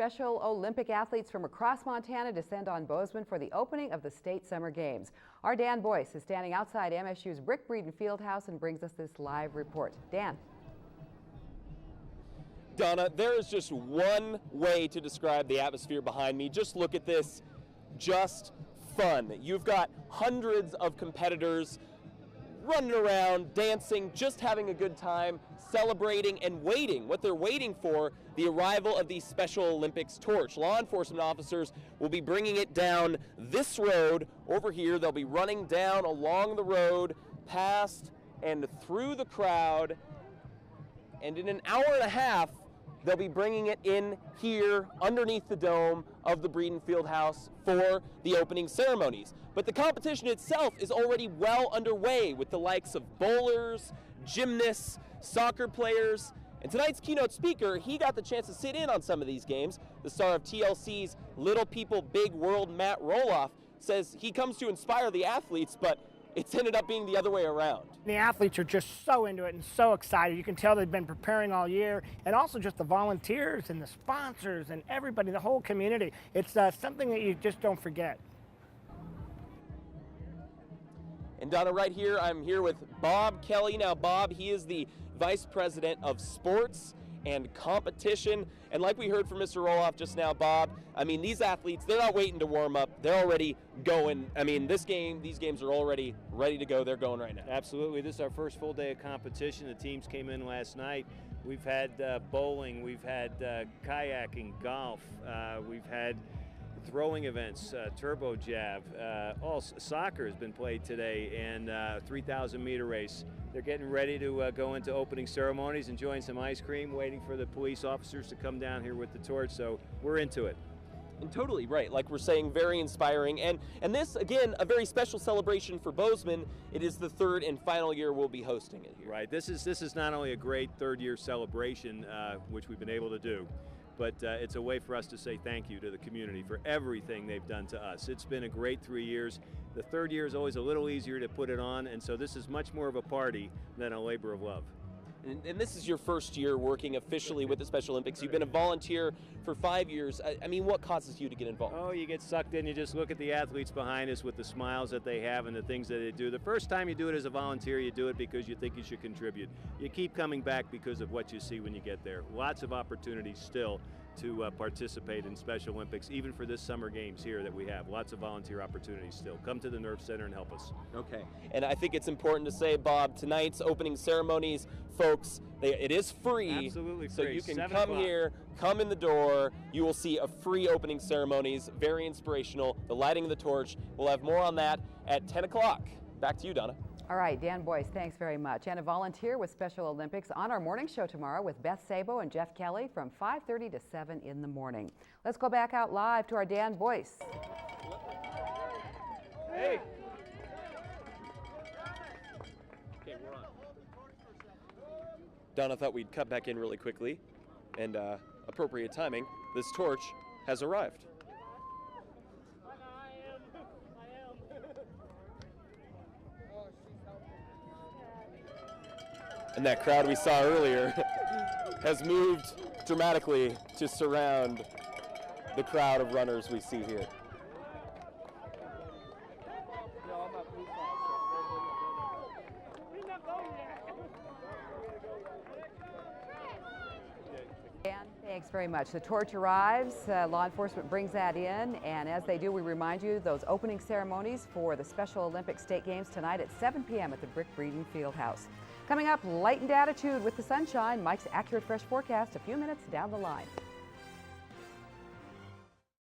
Special Olympic athletes from across Montana descend on Bozeman for the opening of the state summer games. Our Dan Boyce is standing outside MSU's Brick Breeden Fieldhouse and brings us this live report. Dan. Donna, there is just one way to describe the atmosphere behind me. Just look at this. Just fun. You've got hundreds of competitors running around, dancing, just having a good time, celebrating and waiting. What they're waiting for, the arrival of the Special Olympics torch. Law enforcement officers will be bringing it down this road over here. They'll be running down along the road, past and through the crowd, and in an hour and a half, they'll be bringing it in here underneath the dome of the Breeden Fieldhouse for the opening ceremonies. But the competition itself is already well underway with the likes of bowlers, gymnasts, soccer players, and tonight's keynote speaker, he got the chance to sit in on some of these games. The star of TLC's Little People Big World, Matt Roloff, says he comes to inspire the athletes, but it's ended up being the other way around. The athletes are just so into it and so excited. You can tell they've been preparing all year, and also just the volunteers and the sponsors and everybody, the whole community. It's something that you just don't forget. And Donna, right here, I'm here with Bob Kelly. Now, Bob, he is the Vice President of Sports and Competition. And like we heard from Mr. Roloff just now, Bob, I mean, these athletes, they're not waiting to warm up. They're already going. I mean, these games are already ready to go. They're going right now. Absolutely. This is our first full day of competition. The teams came in last night. We've had bowling. We've had kayaking, golf. We've had throwing events, turbo jab. All soccer has been played today, and 3,000-meter race. They're getting ready to go into opening ceremonies, enjoying some ice cream, waiting for the police officers to come down here with the torch, so we're into it. And totally right, like we're saying, very inspiring. And this, again, a very special celebration for Bozeman. It is the third and final year we'll be hosting it here. Right, this is not only a great third-year celebration, which we've been able to do, but it's a way for us to say thank you to the community for everything they've done to us. It's been a great 3 years. The third year is always a little easier to put it on, and so this is much more of a party than a labor of love. And this is your first year working officially with the Special Olympics. You've been a volunteer for 5 years. I mean, what causes you to get involved? Oh, you get sucked in. You just look at the athletes behind us with the smiles that they have and the things that they do. The first time you do it as a volunteer, you do it because you think you should contribute. You keep coming back because of what you see when you get there. Lots of opportunities still to participate in Special Olympics, even for this summer games here that we have. Lots of volunteer opportunities still. Come to the Nerve Center and help us. Okay. And I think it's important to say, Bob, tonight's opening ceremonies, folks, it is free. Absolutely free. So you can 7 come o'clock. here, come in the door. You will see a free opening ceremonies. Very inspirational. The lighting of the torch. We'll have more on that at 10 o'clock. Back to you, Donna. All right, Dan Boyce, thanks very much. And a volunteer with Special Olympics on our morning show tomorrow with Beth Sabo and Jeff Kelly from 5:30 to 7 in the morning. Let's go back out live to our Dan Boyce. Hey. Okay, we're on. Donna thought we'd cut back in really quickly, and appropriate timing, this torch has arrived. And that crowd we saw earlier has moved dramatically to surround the crowd of runners we see here. Dan, thanks very much. The torch arrives, law enforcement brings that in, and as they do, we remind you those opening ceremonies for the Special Olympics State Games tonight at 7 p.m. at the Brick Breeden Fieldhouse. Coming up, lightened attitude with the sunshine. Mike's accurate fresh forecast a few minutes down the line.